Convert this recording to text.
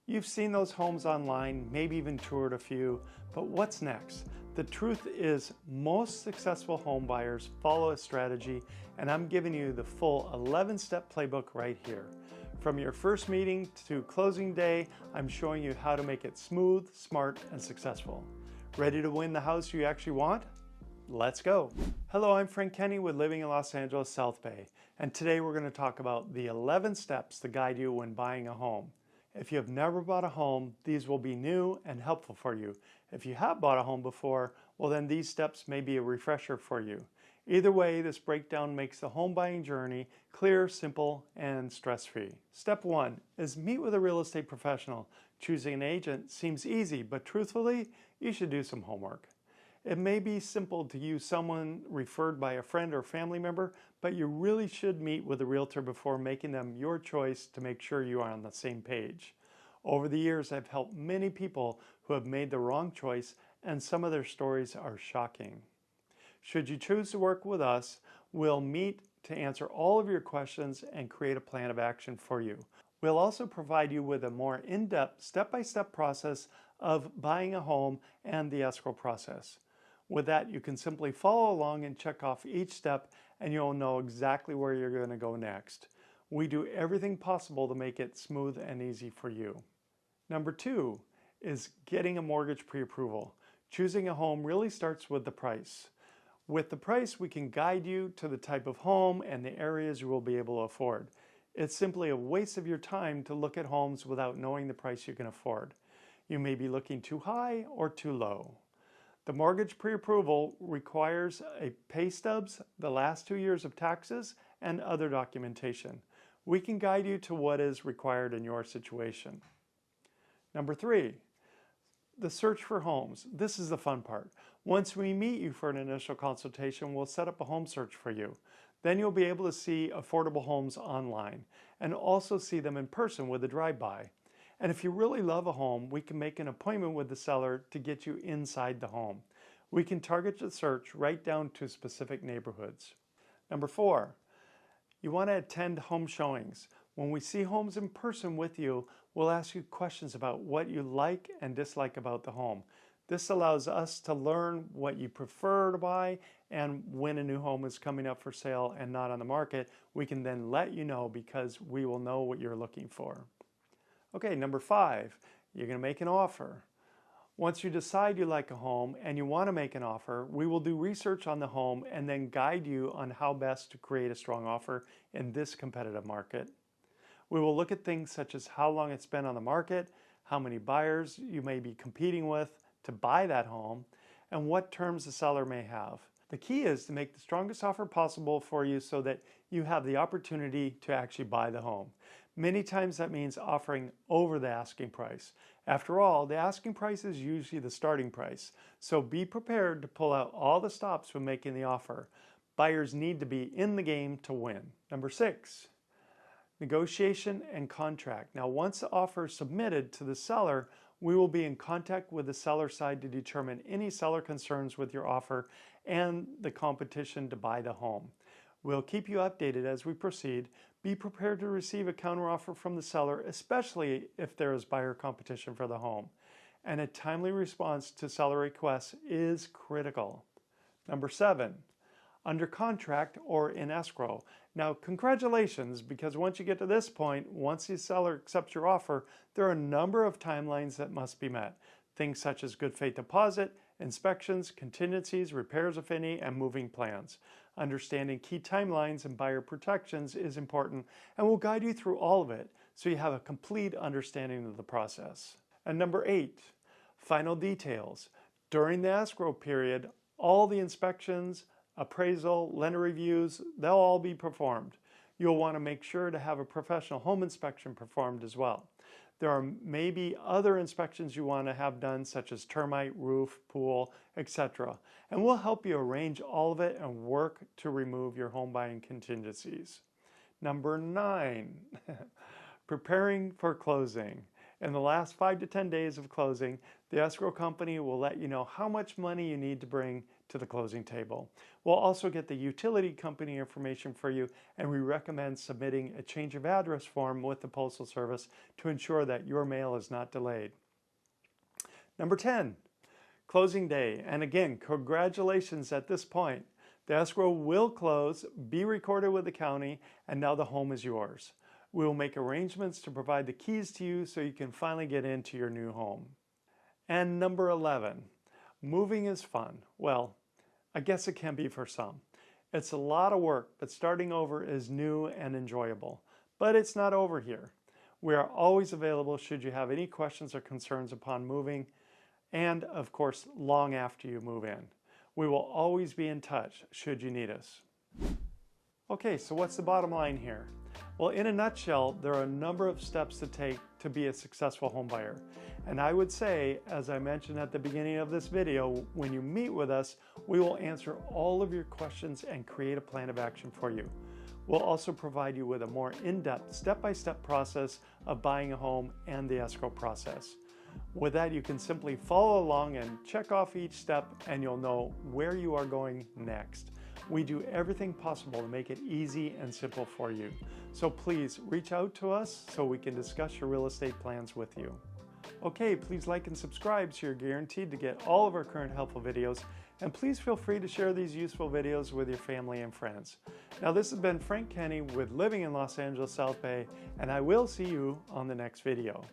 You've seen those homes online, maybe even toured a few, but what's next? The truth is most successful home buyers follow a strategy, and I'm giving you the full 11-step playbook right here. From your first meeting to closing day, I'm showing you how to make it smooth, smart, and successful. Ready to win the house you actually want? Let's go. Hello, I'm Frank Kenny with Living in Los Angeles South Bay, and today we're going to talk about the 11 steps to guide you when buying a home. If you have never bought a home, these will be new and helpful for you. If you have bought a home before, well then these steps may be a refresher for you. Either way, this breakdown makes the home buying journey clear, simple, and stress-free. Step 1 is meet with a real estate professional. Choosing an agent seems easy, but truthfully, you should do some homework. It may be simple to use someone referred by a friend or family member, but you really should meet with a realtor before making them your choice to make sure you are on the same page. Over the years, I've helped many people who have made the wrong choice, and some of their stories are shocking. Should you choose to work with us, we'll meet to answer all of your questions and create a plan of action for you. We'll also provide you with a more in-depth, step-by-step process of buying a home and the escrow process. With that, you can simply follow along and check off each step, and you'll know exactly where you're going to go next. We do everything possible to make it smooth and easy for you. Number 2 is getting a mortgage pre-approval. Choosing a home really starts with the price. With the price, we can guide you to the type of home and the areas you will be able to afford. It's simply a waste of your time to look at homes without knowing the price you can afford. You may be looking too high or too low. The mortgage pre-approval requires a pay stubs, the last 2 years of taxes, and other documentation. We can guide you to what is required in your situation. Number 3, the search for homes. This is the fun part. Once we meet you for an initial consultation, we'll set up a home search for you. Then you'll be able to see affordable homes online and also see them in person with a drive-by. And if you really love a home, we can make an appointment with the seller to get you inside the home. We can target the search right down to specific neighborhoods. Number 4, you want to attend home showings. When we see homes in person with you, we'll ask you questions about what you like and dislike about the home. This allows us to learn what you prefer to buy, and when a new home is coming up for sale and not on the market, we can then let you know because we will know what you're looking for. Okay, number 5, you're going to make an offer. Once you decide you like a home and you want to make an offer, we will do research on the home and then guide you on how best to create a strong offer in this competitive market. We will look at things such as how long it's been on the market, how many buyers you may be competing with to buy that home, and what terms the seller may have. The key is to make the strongest offer possible for you so that you have the opportunity to actually buy the home. Many times that means offering over the asking price. After all, the asking price is usually the starting price, so be prepared to pull out all the stops when making the offer. Buyers need to be in the game to win. Number 6, negotiation and contract. Now, once the offer is submitted to the seller, we will be in contact with the seller side to determine any seller concerns with your offer and the competition to buy the home. We'll keep you updated as we proceed. Be prepared to receive a counteroffer from the seller, especially if there is buyer competition for the home. And a timely response to seller requests is critical. Number 7, under contract or in escrow. Now, congratulations, because once you get to this point, once the seller accepts your offer, there are a number of timelines that must be met. Things such as good faith deposit, inspections, contingencies, repairs if any, and moving plans. Understanding key timelines and buyer protections is important, and we'll guide you through all of it so you have a complete understanding of the process. And number 8, final details. During the escrow period, all the inspections, appraisal, lender reviews, they'll all be performed. You'll want to make sure to have a professional home inspection performed as well. There are maybe other inspections you want to have done, such as termite, roof, pool, etc. And we'll help you arrange all of it and work to remove your home buying contingencies. Number 9, preparing for closing. In the last 5 to 10 days of closing, the escrow company will let you know how much money you need to bring to the closing table. We'll also get the utility company information for you, and we recommend submitting a change of address form with the Postal Service to ensure that your mail is not delayed. Number 10, closing day. And again, congratulations at this point. The escrow will close, be recorded with the county, and now the home is yours. We will make arrangements to provide the keys to you so you can finally get into your new home. And number 11, moving is fun. Well, I guess it can be for some. It's a lot of work, but starting over is new and enjoyable. But it's not over here. We are always available should you have any questions or concerns upon moving, and of course, long after you move in. We will always be in touch should you need us. Okay, so what's the bottom line here? Well, in a nutshell, there are a number of steps to take to be a successful home buyer. And I would say, as I mentioned at the beginning of this video, when you meet with us, we will answer all of your questions and create a plan of action for you. We'll also provide you with a more in-depth, step-by-step process of buying a home and the escrow process. With that, you can simply follow along and check off each step, and you'll know where you are going next. We do everything possible to make it easy and simple for you. So please reach out to us so we can discuss your real estate plans with you. Okay, please like and subscribe so you're guaranteed to get all of our current helpful videos, and please feel free to share these useful videos with your family and friends. Now, this has been Frank Kenny with Living in Los Angeles South Bay, and I will see you on the next video.